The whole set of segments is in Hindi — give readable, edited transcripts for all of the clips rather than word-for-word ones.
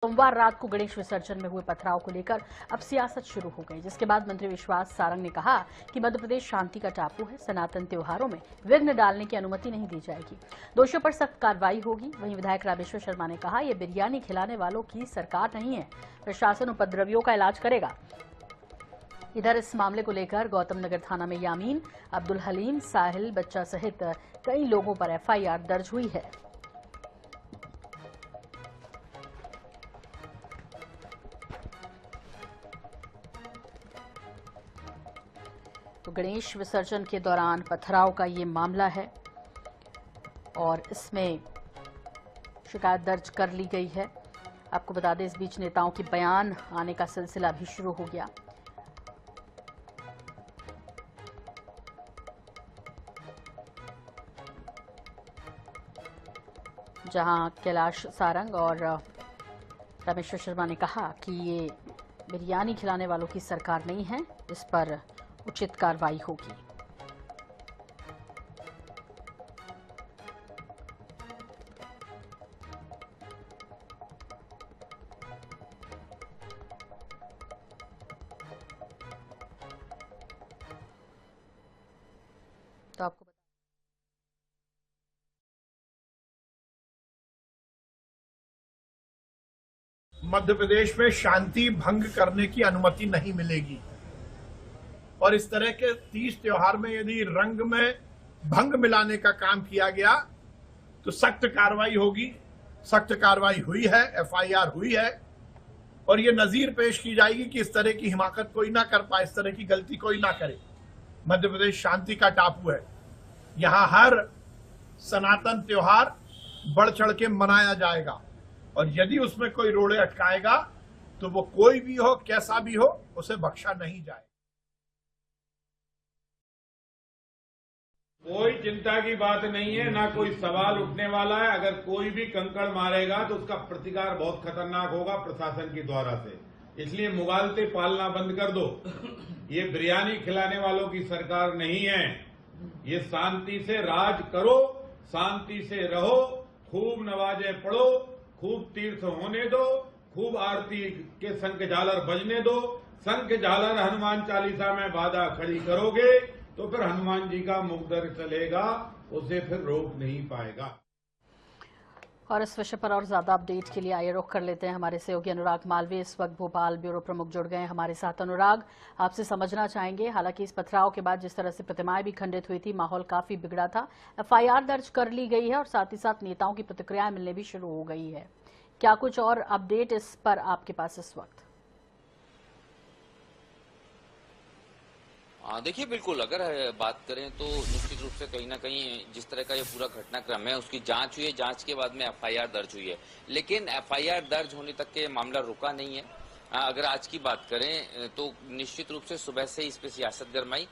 सोमवार रात को गणेश विसर्जन में हुए पथराव को लेकर अब सियासत शुरू हो गई, जिसके बाद मंत्री विश्वास सारंग ने कहा कि मध्य प्रदेश शांति का टापू है, सनातन त्योहारों में विघ्न डालने की अनुमति नहीं दी जाएगी, दोषियों पर सख्त कार्रवाई होगी। वहीं विधायक रामेश्वर शर्मा ने कहा, यह बिरयानी खिलाने वालों की सरकार नहीं है, प्रशासन उपद्रवियों का इलाज करेगा। इधर इस मामले को लेकर गौतम नगर थाना में यामीन, अब्दुल हलीम, साहिल बच्चा सहित कई लोगों पर एफआईआर दर्ज हुई है। तो गणेश विसर्जन के दौरान पथराव का ये मामला है और इसमें शिकायत दर्ज कर ली गई है। आपको बता दें, इस बीच नेताओं के बयान आने का सिलसिला भी शुरू हो गया। जहां कैलाश सारंग और रामेश्वर शर्मा ने कहा कि ये बिरयानी खिलाने वालों की सरकार नहीं है, इस पर उचित कार्रवाई होगी। तो आपको मध्य प्रदेश में शांति भंग करने की अनुमति नहीं मिलेगी और इस तरह के 30 त्योहार में यदि रंग में भंग मिलाने का काम किया गया तो सख्त कार्रवाई होगी। सख्त कार्रवाई हुई है, एफआईआर हुई है और ये नजीर पेश की जाएगी कि इस तरह की हिमाकत कोई ना कर पाए, इस तरह की गलती कोई ना करे। मध्य प्रदेश शांति का टापू है, यहां हर सनातन त्योहार बढ़ चढ़ के मनाया जाएगा और यदि उसमें कोई रोड़े अटकाएगा तो वो कोई भी हो, कैसा भी हो, उसे बख्शा नहीं जाए। कोई चिंता की बात नहीं है, ना कोई सवाल उठने वाला है। अगर कोई भी कंकड़ मारेगा तो उसका प्रतिकार बहुत खतरनाक होगा प्रशासन के द्वारा से। इसलिए मुगालते पालना बंद कर दो। ये बिरयानी खिलाने वालों की सरकार नहीं है। ये शांति से राज करो, शांति से रहो, खूब नमाजें पढ़ो, खूब तीर्थ होने दो, खूब आरती के शंख झालर बजने दो। शंख झालर हनुमान चालीसा में बाधा खड़ी करोगे तो फिर हनुमान जी का मुकद्दर चलेगा, उसे फिर रोक नहीं पाएगा। और इस विषय पर और ज्यादा अपडेट के लिए आइए रुख कर लेते हैं हमारे सहयोगी अनुराग मालवीय इस वक्त भोपाल ब्यूरो प्रमुख जुड़ गए हैं हमारे साथ। अनुराग, आपसे समझना चाहेंगे, हालांकि इस पथराव के बाद जिस तरह से प्रतिमाएं भी खंडित हुई थी, माहौल काफी बिगड़ा था, एफआईआर दर्ज कर ली गई है और साथ ही साथ नेताओं की प्रतिक्रियाएं मिलने भी शुरू हो गई है। क्या कुछ और अपडेट इस पर आपके पास इस वक्त? देखिए, बिल्कुल अगर बात करें तो निश्चित रूप से कहीं ना कहीं जिस तरह का ये पूरा घटनाक्रम है उसकी जांच हुई है, जांच के बाद में एफआईआर दर्ज हुई है, लेकिन एफआईआर दर्ज होने तक के मामला रुका नहीं है। अगर आज की बात करें तो निश्चित रूप से सुबह से इस पे सियासत गरमाई।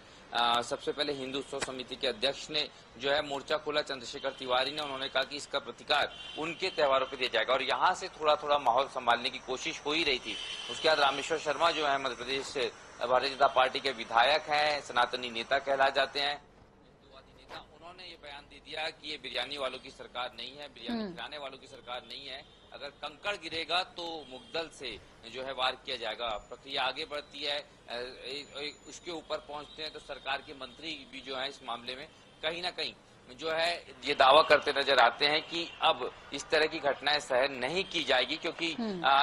सबसे पहले हिंदू उत्सव समिति के अध्यक्ष ने जो है मोर्चा खोला, चंद्रशेखर तिवारी ने। उन्होंने कहा कि इसका प्रतिकार उनके त्योहारों पे दिया जाएगा और यहाँ से थोड़ा थोड़ा माहौल संभालने की कोशिश हो ही रही थी। उसके बाद रामेश्वर शर्मा जो है मध्य प्रदेश से भारतीय जनता पार्टी के विधायक हैं, सनातनी नेता कहला जाते हैं, हिंदुवादी नेता, उन्होंने ये बयान दे दिया कि ये बिरयानी वालों की सरकार नहीं है, बिरयानी खिलाने वालों की सरकार नहीं है। अगर कंकड़ गिरेगा तो मुग्दल से जो है वार किया जाएगा। प्रक्रिया आगे बढ़ती है, उसके ऊपर पहुंचते हैं तो सरकार के मंत्री भी जो है इस मामले में कहीं ना कहीं जो है ये दावा करते नजर आते हैं कि अब इस तरह की घटनाएं सहन नहीं की जाएगी, क्योंकि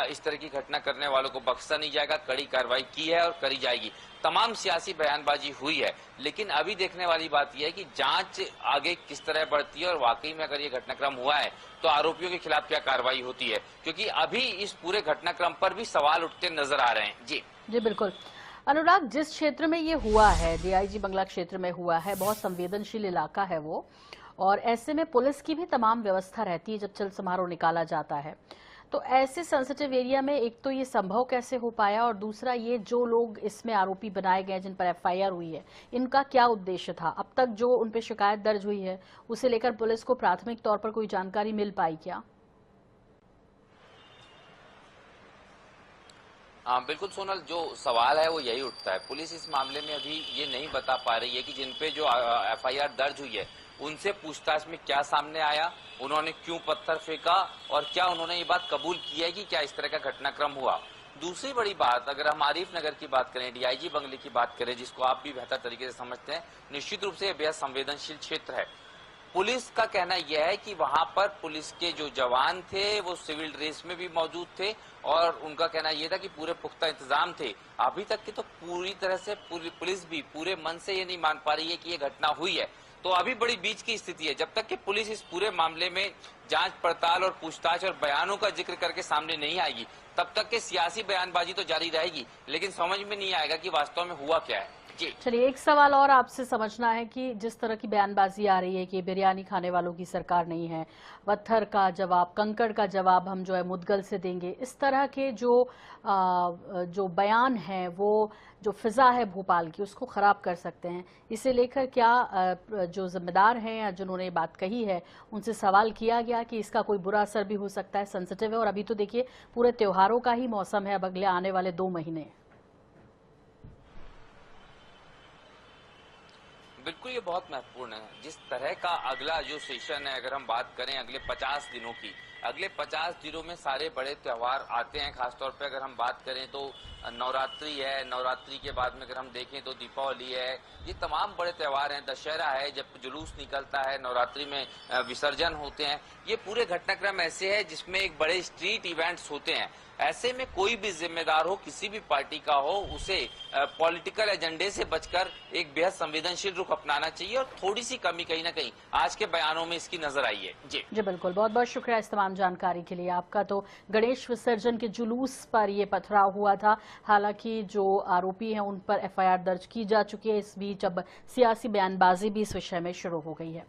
इस तरह की घटना करने वालों को बख्शा नहीं जाएगा। कड़ी कार्रवाई की है और करी जाएगी। तमाम सियासी बयानबाजी हुई है, लेकिन अभी देखने वाली बात यह है कि जांच आगे किस तरह बढ़ती है और वाकई में अगर ये घटनाक्रम हुआ है तो आरोपियों के खिलाफ क्या कार्रवाई होती है, क्योंकि अभी इस पूरे घटनाक्रम पर भी सवाल उठते नजर आ रहे हैं। जी बिल्कुल। अनुराग, जिस क्षेत्र में ये हुआ है, डीआईजी बंगला क्षेत्र में हुआ है, बहुत संवेदनशील इलाका है वो, और ऐसे में पुलिस की भी तमाम व्यवस्था रहती है जब चल समारोह निकाला जाता है। तो ऐसे सेंसिटिव एरिया में एक तो ये संभव कैसे हो पाया और दूसरा ये जो लोग इसमें आरोपी बनाए गए जिन पर एफआईआर हुई है, इनका क्या उद्देश्य था? अब तक जो उन पर शिकायत दर्ज हुई है उसे लेकर पुलिस को प्राथमिक तौर पर कोई जानकारी मिल पाई क्या? बिल्कुल सोनल, जो सवाल है वो यही उठता है। पुलिस इस मामले में अभी ये नहीं बता पा रही है कि जिन पे जो एफआईआर दर्ज हुई है उनसे पूछताछ में क्या सामने आया, उन्होंने क्यों पत्थर फेंका और क्या उन्होंने ये बात कबूल की है कि क्या इस तरह का घटनाक्रम हुआ। दूसरी बड़ी बात, अगर हम आरिफ नगर की बात करें, डीआईजी बंगले की बात करें, जिसको आप भी बेहतर तरीके से समझते हैं, निश्चित रूप से यह बेहद संवेदनशील क्षेत्र है। पुलिस का कहना यह है कि वहां पर पुलिस के जो जवान थे वो सिविल ड्रेस में भी मौजूद थे और उनका कहना यह था कि पूरे पुख्ता इंतजाम थे। अभी तक की तो पूरी तरह से पुलिस भी पूरे मन से ये नहीं मान पा रही है कि ये घटना हुई है। तो अभी बड़ी बीच की स्थिति है। जब तक कि पुलिस इस पूरे मामले में जांच पड़ताल और पूछताछ और बयानों का जिक्र करके सामने नहीं आएगी, तब तक के सियासी बयानबाजी तो जारी रहेगी, लेकिन समझ में नहीं आएगा कि वास्तव में हुआ क्या है। चलिए, एक सवाल और आपसे समझना है कि जिस तरह की बयानबाजी आ रही है कि बिरयानी खाने वालों की सरकार नहीं है, पत्थर का जवाब, कंकड़ का जवाब हम जो है मुद्गल से देंगे, इस तरह के जो बयान है वो जो फिजा है भोपाल की उसको खराब कर सकते हैं। इसे लेकर क्या जो जिम्मेदार हैं या जिन्होंने बात कही है उनसे सवाल किया गया कि इसका कोई बुरा असर भी हो सकता है? सेंसिटिव है और अभी तो देखिए पूरे त्योहारों का ही मौसम है अब अगले आने वाले 2 महीने। बिल्कुल, ये बहुत महत्वपूर्ण है। जिस तरह का अगला जो सेशन है, अगर हम बात करें अगले 50 दिनों की, अगले 50 दिनों में सारे बड़े त्योहार आते हैं। खासतौर पे अगर हम बात करें तो नवरात्रि है, नवरात्रि के बाद में अगर हम देखें तो दीपावली है, ये तमाम बड़े त्योहार हैं। दशहरा है, जब जुलूस निकलता है, नवरात्रि में विसर्जन होते हैं। ये पूरे घटनाक्रम ऐसे है जिसमें एक बड़े स्ट्रीट इवेंट्स होते हैं। ऐसे में कोई भी जिम्मेदार हो, किसी भी पार्टी का हो, उसे पॉलिटिकल एजेंडे से बचकर एक बेहद संवेदनशील रुख अपनाना चाहिए और थोड़ी सी कमी कहीं ना कहीं आज के बयानों में इसकी नजर आई है। जी बिल्कुल, बहुत बहुत शुक्रिया इस तमाम जानकारी के लिए आपका। तो गणेश विसर्जन के जुलूस पर यह पथराव हुआ था। हालांकि जो आरोपी हैं उन पर एफआईआर दर्ज की जा चुकी है। इस बीच अब सियासी बयानबाजी भी इस विषय में शुरू हो गई है।